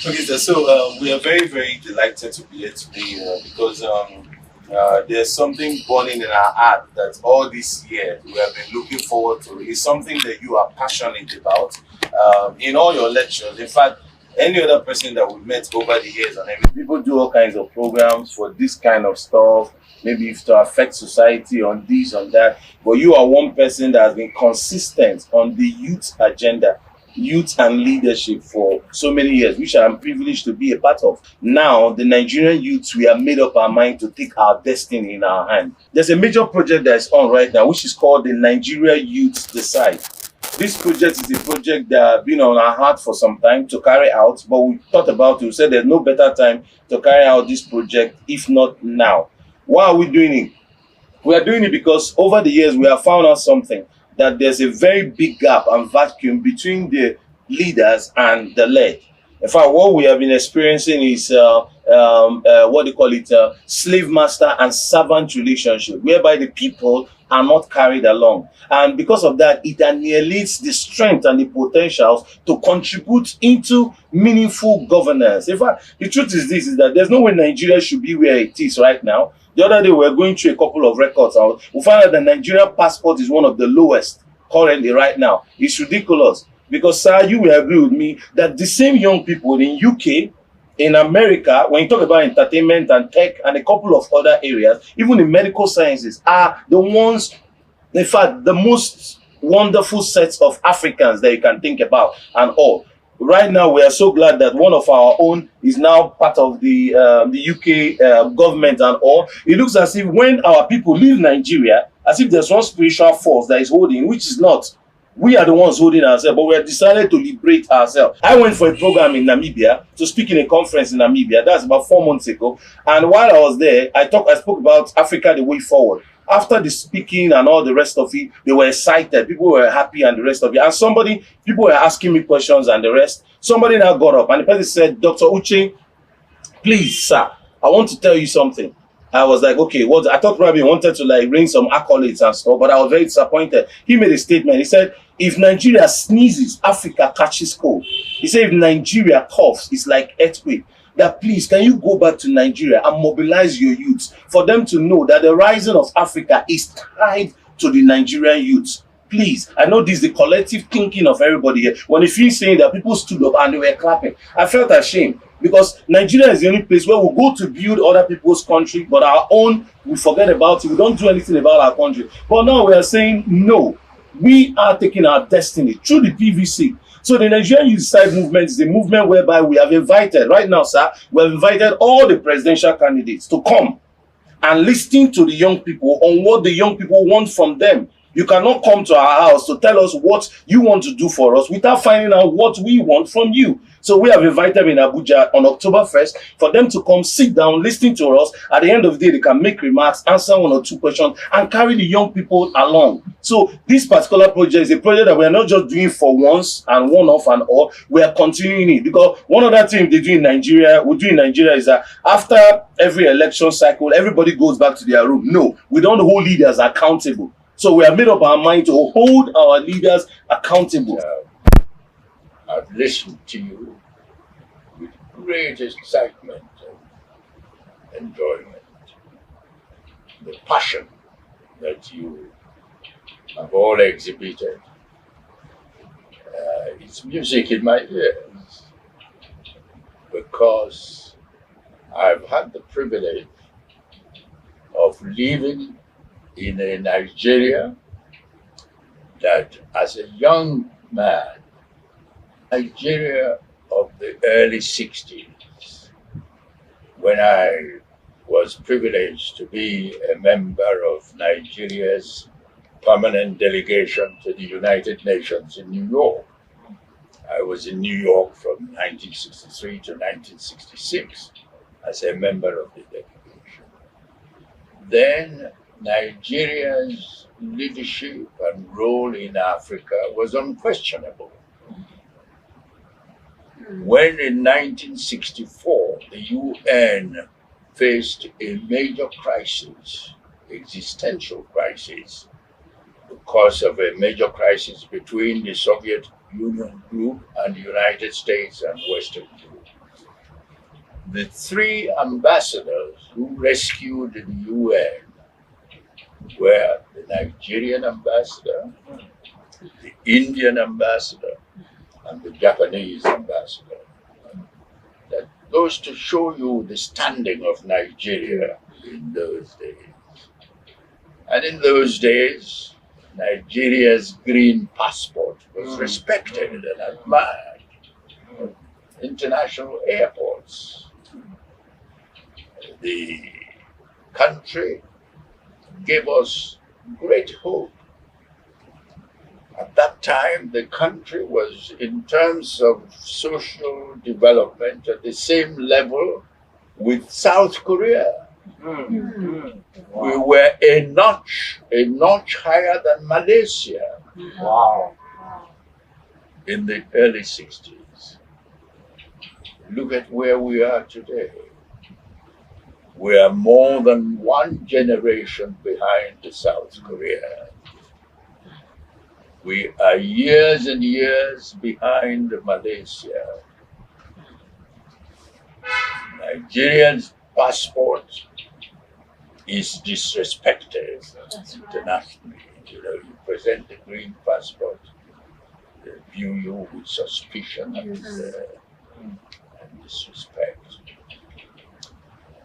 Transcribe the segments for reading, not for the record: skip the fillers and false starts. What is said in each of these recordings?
Okay, so we are very, very delighted to be here today because there's something burning in our heart that all this year we have been looking forward to. It's something that you are passionate about in all your lectures. In fact, any other person that we met over the years, and people do all kinds of programs for this kind of stuff, maybe if to affect society on this, on that. But you are one person that has been consistent on the youth agenda, youth and leadership for so many years, which I'm privileged to be a part of. Now, the Nigerian youths, we have made up our mind to take our destiny in our hand. There's a major project that is on right now, which is called the Nigerian Youths Decide. This project is a project that has been on our heart for some time to carry out, but we thought about it. We said there's no better time to carry out this project if not now. Why are we doing it? We are doing it because over the years we have found out something, that there's a very big gap and vacuum between the leaders and the led. In fact, what we have been experiencing is what they call it, slave master and servant relationship, whereby the people are not carried along. And because of that, it annihilates the strength and the potentials to contribute into meaningful governance. In fact, the truth is this, is that there's no way Nigeria should be where it is right now. The other day, we were going through a couple of records. We found out that Nigerian passport is one of the lowest currently right now. It's ridiculous. Because, sir, you will agree with me that the same young people in UK, in America, when you talk about entertainment and tech and a couple of other areas, even in medical sciences, are the ones, in fact, the most wonderful sets of Africans that you can think about and all. Right now, we are so glad that one of our own is now part of the UK government and all. It looks as if when our people leave Nigeria, as if there's one spiritual force that is holding, which is not. We are the ones holding ourselves, but we have decided to liberate ourselves. I went for a program in Namibia to speak in a conference in Namibia. That's about 4 months ago. And while I was there, I spoke about Africa, the way forward. After the speaking and all the rest of it, they were excited. People were happy and the rest of it. And people were asking me questions and the rest. Somebody now got up and the person said, Dr. Utchay, please, sir, I want to tell you something. I was like, okay, what? I thought probably he wanted to like bring some accolades and stuff, but I was very disappointed. He made a statement. He said, if Nigeria sneezes, Africa catches cold. He said, if Nigeria coughs, it's like earthquake. That please, can you go back to Nigeria and mobilize your youths for them to know that the rising of Africa is tied to the Nigerian youths. Please, I know this is the collective thinking of everybody here. When you feel saying that people stood up and they were clapping, I felt ashamed because Nigeria is the only place where we go to build other people's country, but our own, we forget about it. We don't do anything about our country. But now we are saying, no, we are taking our destiny through the PVC. So the Nigerian Youth Side movement is a movement whereby we have invited, right now, sir, we have invited all the presidential candidates to come and listen to the young people on what the young people want from them. You cannot come to our house to tell us what you want to do for us without finding out what we want from you. So we have invited them in Abuja on October 1st for them to come sit down, listen to us. At the end of the day, they can make remarks, answer 1 or 2 questions, and carry the young people along. So this particular project is a project that we are not just doing for once and one-off and all. We are continuing it because one other thing they do in Nigeria, is that after every election cycle, everybody goes back to their room. No, we don't hold leaders accountable. So we have made up our mind to hold our leaders accountable. I've listened to you with great excitement and enjoyment. The passion that you have all exhibited. It's music in my ears because I've had the privilege of living in a Nigeria that as a young man, Nigeria of the early 60s, when I was privileged to be a member of Nigeria's permanent delegation to the United Nations in New York. I was in New York from 1963 to 1966 as a member of the delegation. Then Nigeria's leadership and role in Africa was unquestionable. When in 1964, the UN faced a major crisis, existential crisis, because of a major crisis between the Soviet Union group and the United States and Western Europe. the three ambassadors who rescued the UN were the Nigerian ambassador, the Indian ambassador, and the Japanese ambassador. That goes to show you the standing of Nigeria in those days. And in those days, Nigeria's green passport was respected and admired. International airports. The country gave us great hope. At that time, the country was, in terms of social development, at the same level with South Korea. We were a notch higher than Malaysia. Wow. In the early 60s. Look at where we are today. We are more than one generation behind the South Korea. We are years and years behind Malaysia. Nigeria's passport is disrespected internationally. You know, you present the green passport, they view you with suspicion and disrespect.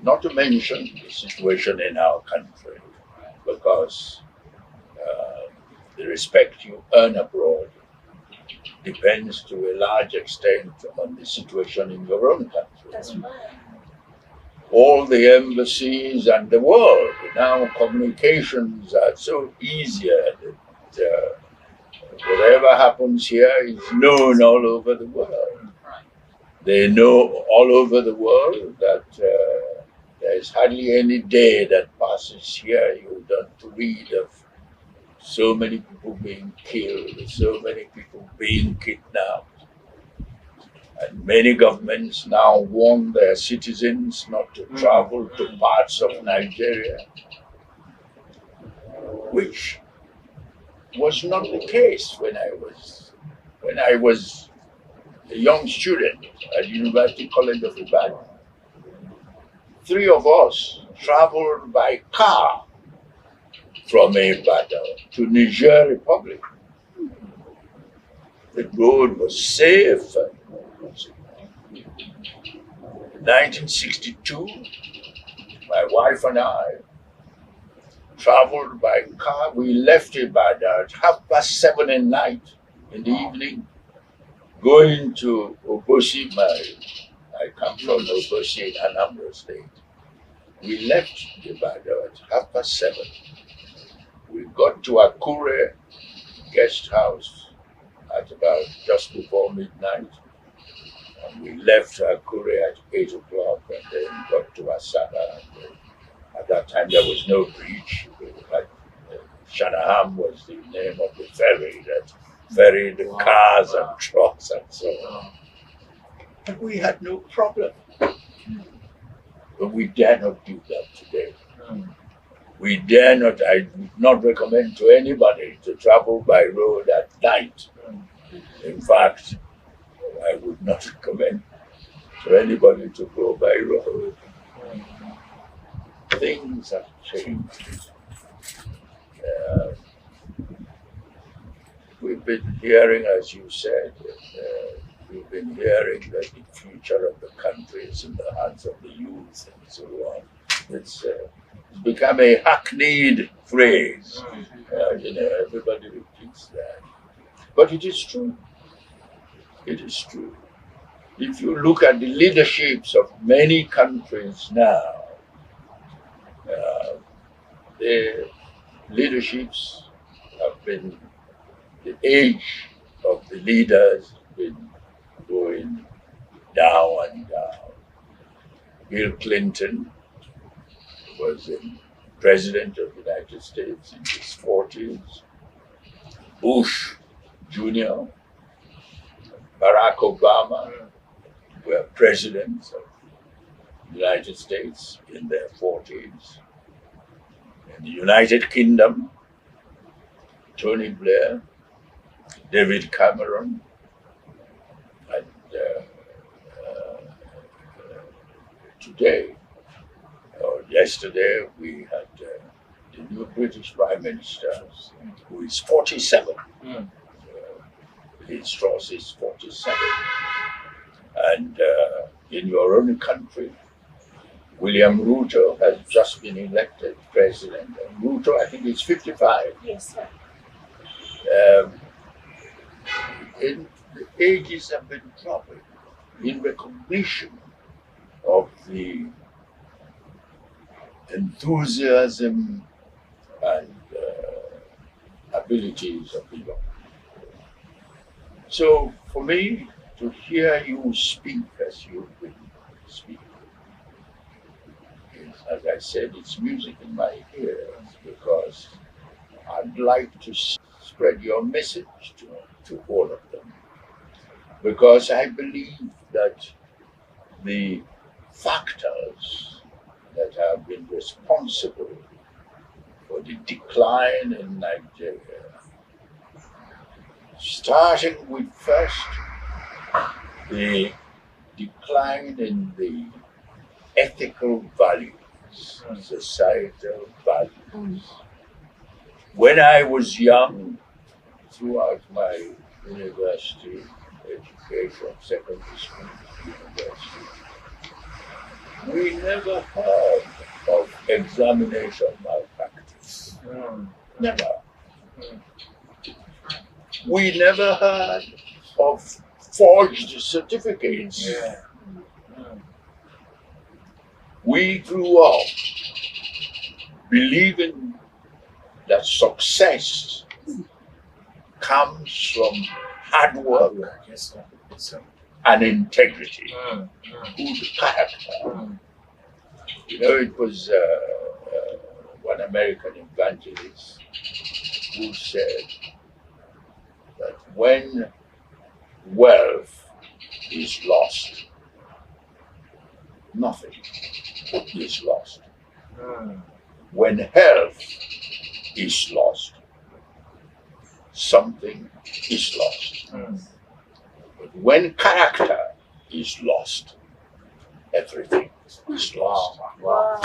Not to mention the situation in our country, because the respect you earn abroad depends to a large extent on the situation in your own country. That's right. All the embassies and the world, now communications are so easier that whatever happens here is known all over the world. They know all over the world that there is hardly any day that passes here you don't read of so many people being killed, so many people being kidnapped. And many governments now warn their citizens not to travel to parts of Nigeria, which was not the case when I was a young student at University College of Ibadan. 3 of us traveled by car from Ibadan to Niger Republic. The road was safe. In 1962, my wife and I traveled by car. We left Ibadan at 7:30 at night in the evening, going to Obosi. I come from Obosi in Anambra State. We left Ibadan at 7:30. We got to Akure guest house at about just before midnight. And we left Akure at 8 o'clock and then got to Asaba. At that time there was no bridge. Shanaham was the name of the ferry that ferried the cars and trucks and so on. And we had no problem. But we dare not do that today. We dare not, I would not recommend to anybody to travel by road at night. In fact, I would not recommend to anybody to go by road. Things have changed. We've been hearing, as you said, we've been hearing that the future of the country is in the hands of the youth and so on. It's become a hackneyed phrase. Everybody repeats that. But it is true. It is true. If you look at the leaderships of many countries now, the leaderships have been, the age of the leaders been going down and down. Bill Clinton was the president of the United States in his 40s. Bush Jr., Barack Obama were presidents of the United States in their 40s. In the United Kingdom, Tony Blair, David Cameron, and today, or yesterday, we had the new British Prime Minister, who is 47. Liz Truss is 47. And in your own country, William Ruto has just been elected president. And Ruto, I think, is 55. Yes, sir. The ages have been dropping in recognition of the enthusiasm and abilities of the young. So for me to hear you speak as you've been speaking, is, as I said, it's music in my ears, because I'd like to spread your message to all of them. Because I believe that the factors that have been responsible for the decline in Nigeria, starting with first the decline in the ethical values, societal values. When I was young, throughout my university education, secondary school, university, we never heard of examination malpractice. Never. We never heard of forged certificates. We grew up believing that success comes from hard work and integrity, good character. You know, it was one American evangelist who said that when wealth is lost, nothing is lost. When health is lost, something is lost. But when character is lost, everything is lost. Wow.